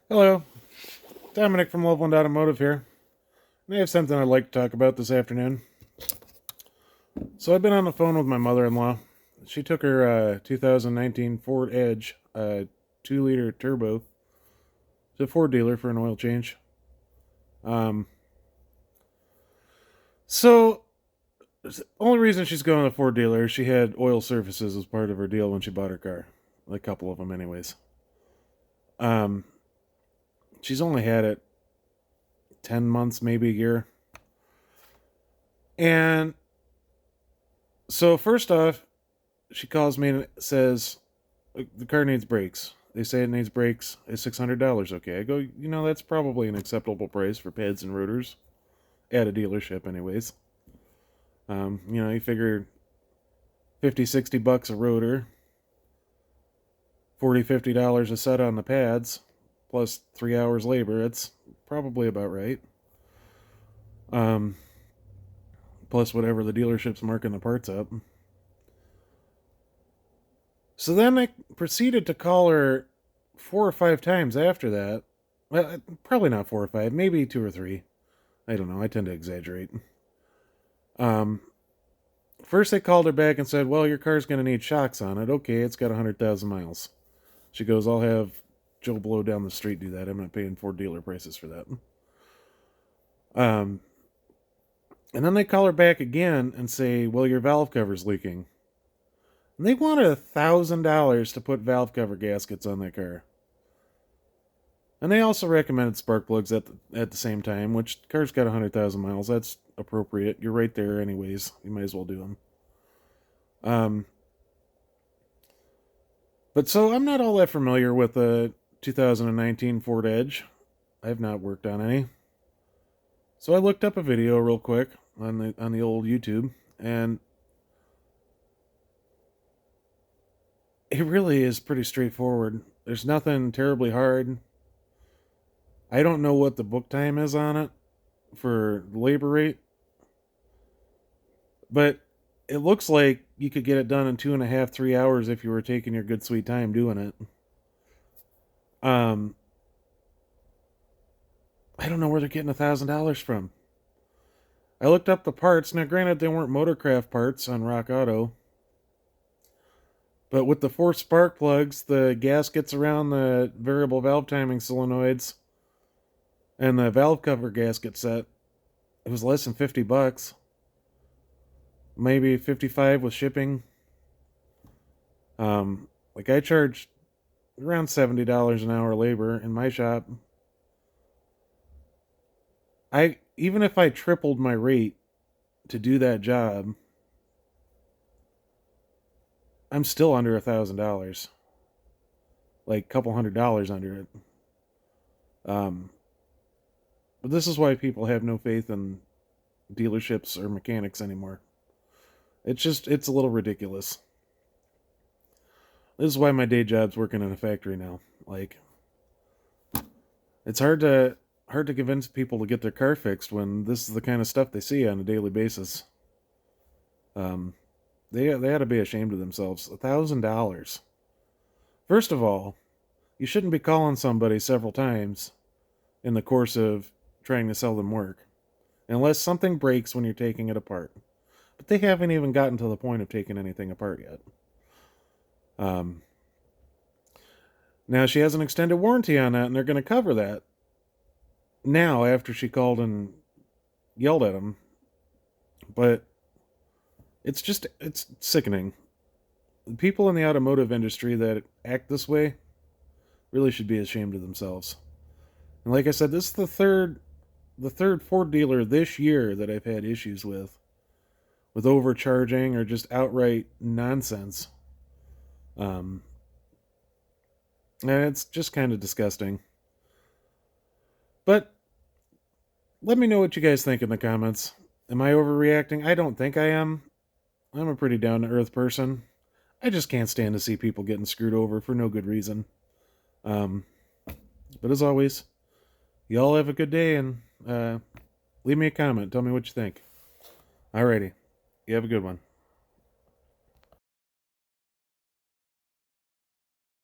Hello, Dominic from Level 1 Automotive here. And I have something I'd like to talk about this afternoon. So I've been on the phone with my mother-in-law. She took her 2019 Ford Edge, 2-liter turbo, to a Ford dealer for an oil change. Um, so the only reason she's going to the Ford dealer is she had oil services as part of her deal when she bought her car. A couple of them, anyways. Um, she's only had it 10 months, maybe a year. And so first off, she calls me and says, the car needs brakes. They say it needs brakes. Is $600 okay? I go, that's probably an acceptable price for pads and rotors at a dealership, anyways. You figure 50, $60 a rotor, $40, $50 a set on the pads, plus 3 hours labor. It's probably about right. Plus whatever the dealership's marking the parts up. So then I proceeded to call her 4 or 5 times after that. Well, probably not 4 or 5, maybe 2 or 3. I don't know. I tend to exaggerate. Um, First they called her back and said, "Well, your car's going to need shocks on it." Okay, it's got 100,000 miles. She goes, "I'll have Joe Blow down the street do that. I'm not paying Ford dealer prices for that." Um, and then they call her back again and say, "Well, your valve cover's leaking." And they wanted $1,000 to put valve cover gaskets on that car. And they also recommended spark plugs at the same time, which the car's got 100,000 miles. That's appropriate. You're right there anyways. You might as well do them. But so I'm not all that familiar with the 2019 Ford Edge. I have not worked on any. So I looked up a video real quick on the old YouTube, and it really is pretty straightforward. There's nothing terribly hard. I don't know what the book time is on it for labor rate, but it looks like you could get it done in 2.5, 3 hours if you were taking your good sweet time doing it. Um, I don't know where they're getting $1,000 from. I looked up the parts. Now, granted, they weren't Motorcraft parts on Rock Auto, but with the 4 spark plugs, the gaskets around the variable valve timing solenoids, and the valve cover gasket set, it was less than $50. Maybe 55 with shipping. Like I charged around $70 an hour labor in my shop. Even if I tripled my rate to do that job, I'm still under $1,000. Like a couple $100 under it. But this is why people have no faith in dealerships or mechanics anymore. It's a little ridiculous. This is why my day job's working in a factory now. Like, it's hard to convince people to get their car fixed when this is the kind of stuff they see on a daily basis. They ought to be ashamed of themselves. $1,000. First of all, you shouldn't be calling somebody several times in the course of trying to sell them work, unless something breaks when you're taking it apart. But they haven't even gotten to the point of taking anything apart yet. Now she has an extended warranty on that, and they're going to cover that. Now, after she called and yelled at them, but it's sickening. People in the automotive industry that act this way really should be ashamed of themselves. And like I said, this is the third Ford dealer this year that I've had issues with overcharging or just outright nonsense. And it's just kind of disgusting. But let me know what you guys think in the comments. Am I overreacting? I don't think I am. I'm a pretty down to earth person. I just can't stand to see people getting screwed over for no good reason. Um, but as always, y'all have a good day, and leave me a comment. Tell me what you think. Alrighty. You have a good one.